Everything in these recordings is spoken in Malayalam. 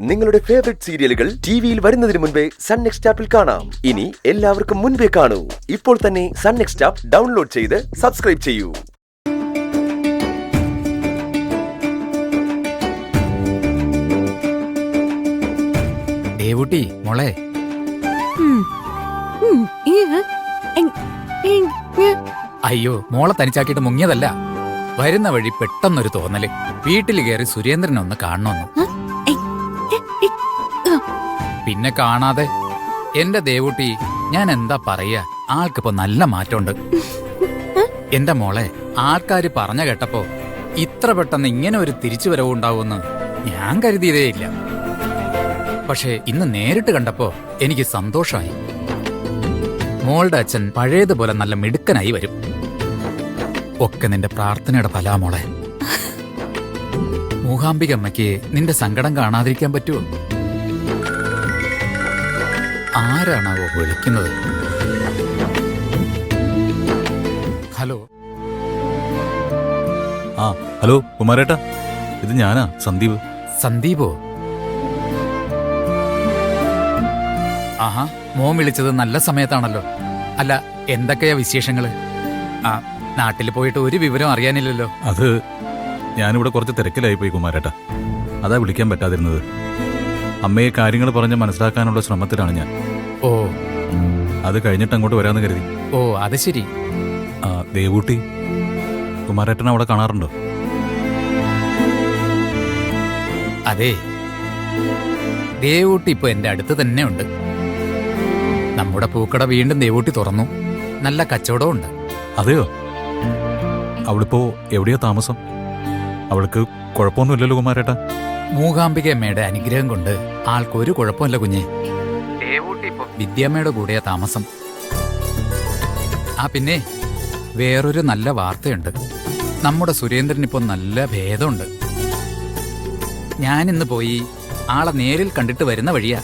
നിങ്ങളുടെ ഫേവറേറ്റ് സീരിയലുകൾ ടിവിയിൽ വരുന്നതിന് മുൻപേ സൺ നെക്സ്റ്റ് ആപ്പിൽ കാണാം. ഇനി എല്ലാവർക്കും മുൻപേ കാണൂ. ഇപ്പോൾ തന്നെ സൺ നെക്സ്റ്റ് ആപ്പ് ഡൗൺലോഡ് ചെയ്ത് സബ്സ്ക്രൈബ് ചെയ്യൂ. ദേവുട്ടി മോളെ, അയ്യോ മോളെ തനിച്ചാക്കിയിട്ട് മുങ്ങിയതല്ല. വരുന്ന വഴി പെട്ടെന്നൊരു തോന്നല്, വീട്ടിൽ കയറി സുരേന്ദ്രനെ ഒന്ന് കാണണമെന്ന്. പിന്നെ കാണാതെ എന്റെ ദേവുട്ടി, ഞാൻ എന്താ പറയാ, ആൾക്കിപ്പോ നല്ല മാറ്റമുണ്ട്. എന്റെ മോളെ, ആൾക്കാര് പറഞ്ഞ കേട്ടപ്പോ ഇത്ര പെട്ടെന്ന് ഇങ്ങനെ ഒരു തിരിച്ചുവരവ് ഉണ്ടാവുമെന്ന് ഞാൻ കരുതിയതേയില്ല. പക്ഷേ ഇന്ന് നേരിട്ട് കണ്ടപ്പോ എനിക്ക് സന്തോഷമായി. മോളുടെ അച്ഛൻ പഴയതുപോലെ നല്ല മിടുക്കനായി വരും. ഒക്കെ നിന്റെ പ്രാർത്ഥനയുടെ ഫലാ മോളെ. മൂകാംബികമ്മയ്ക്ക് നിന്റെ സങ്കടം കാണാതിരിക്കാൻ പറ്റുമോ? ആരാണാവോ വിളിക്കുന്നത്? ഹലോ. ഹലോ കുമാരേട്ടാ, ഇത് ഞാനാ, സന്ദീപ്. സന്ദീപോ? ആഹാ, മോൻ വിളിച്ചത് നല്ല സമയത്താണല്ലോ. അല്ല, എന്തൊക്കെയാ വിശേഷങ്ങള്? നാട്ടിൽ പോയിട്ട് ഒരു വിവരം അറിയാനില്ലല്ലോ. അത് ഞാനിവിടെ കുറച്ച് തിരക്കിലായിപ്പോയി കുമാരേട്ടാ, അതാ വിളിക്കാൻ പറ്റാതിരുന്നത്. അമ്മയെ കാര്യങ്ങൾ പറഞ്ഞ് മനസ്സിലാക്കാനുള്ള ശ്രമത്തിലാണ് ഞാൻ. ഓ, അത് കഴിഞ്ഞിട്ട് അങ്ങോട്ട് വരാമെന്ന് കരുതി. ഓ അത് ശരി. ദേവൂട്ടി കുമാരേട്ടനെ അവിടെ കാണാറുണ്ടോ? അതെ, ദേവൂട്ടി ഇപ്പൊ എന്റെ അടുത്ത് തന്നെ ഉണ്ട്. നമ്മുടെ പൂക്കട വീണ്ടും ദേവൂട്ടി തുറന്നു. നല്ല കച്ചവടവും ഉണ്ട്. അതെയോ? അവളിപ്പോ എവിടെയാ താമസം? അവൾക്ക് കുഴപ്പമൊന്നുമില്ലല്ലോ കുമാരേട്ടാ? മൂകാംബിക അമ്മയുടെ അനുഗ്രഹം കൊണ്ട് ആൾക്കൊരു കുഴപ്പമില്ല കുഞ്ഞെ. ദേവൂട്ടി ഇപ്പൊ വിദ്യാമ്മയുടെ കൂടെയാ താമസം. പിന്നെ വേറൊരു നല്ല വാർത്തയുണ്ട്. നമ്മുടെ സുരേന്ദ്രനിപ്പോ നല്ല ഭേദമുണ്ട്. ഞാനിന്ന് പോയി ആളെ നേരിൽ കണ്ടിട്ട് വരുന്ന വഴിയാ.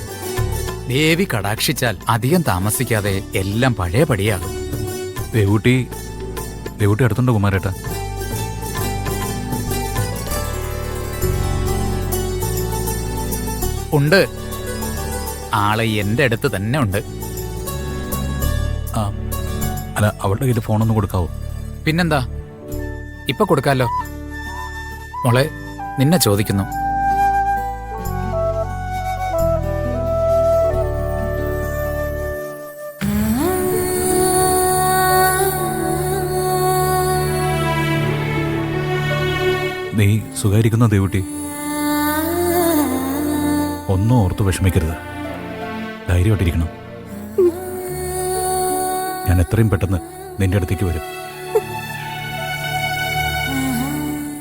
ദേവി കടാക്ഷിച്ചാൽ അധികം താമസിക്കാതെ എല്ലാം പഴയ പടിയാകും. ദേവൂട്ടി അടുത്തുണ്ടോ കുമാരേട്ടാ? ഉണ്ട്. ആളെ എന്റെ അടുത്ത് തന്നെ ഉണ്ട്. അല്ല, അവളുടെ കയ്യിൽ ഫോണൊന്നും കൊടുക്കാവോ? പിന്നെന്താ, ഇപ്പൊ കൊടുക്കാലോ. മോളെ, നിന്നെ ചോദിക്കുന്നു. നീ സുഖായിരിക്കുന്നോ ദേവൂട്ടി? ഒന്നും ഓർത്ത് വിഷമിക്കരുത്, ധൈര്യമായിട്ടിരിക്കണം. ഞാൻ എത്രയും പെട്ടെന്ന് നിന്റെ അടുത്തേക്ക് വരും.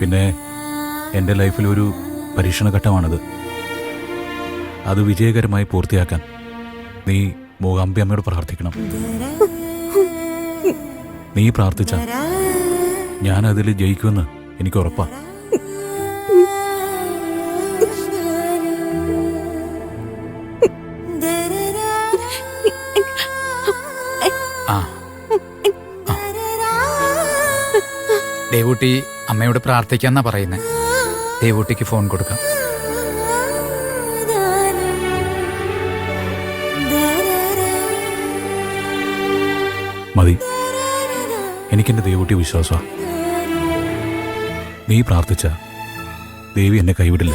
പിന്നെ എൻ്റെ ലൈഫിൽ ഒരു പരീക്ഷണഘട്ടമാണിത്. അത് വിജയകരമായി പൂർത്തിയാക്കാൻ നീ മൂകാംബി അമ്മയോട് പ്രാർത്ഥിക്കണം. നീ പ്രാർത്ഥിച്ച ഞാൻ അതിൽ ജയിക്കുമെന്ന് എനിക്ക് ഉറപ്പാ. ദേവൂട്ടി അമ്മയോട് പ്രാർത്ഥിക്കാന്നാ പറയുന്നേ. ദേവൂട്ടിക്ക് ഫോൺ കൊടുക്കാം. മതി, എനിക്കെന്റെ ദേവൂട്ടി വിശ്വാസമാണ്. നീ പ്രാർത്ഥിച്ച ദേവി എന്നെ കൈവിടില്ല.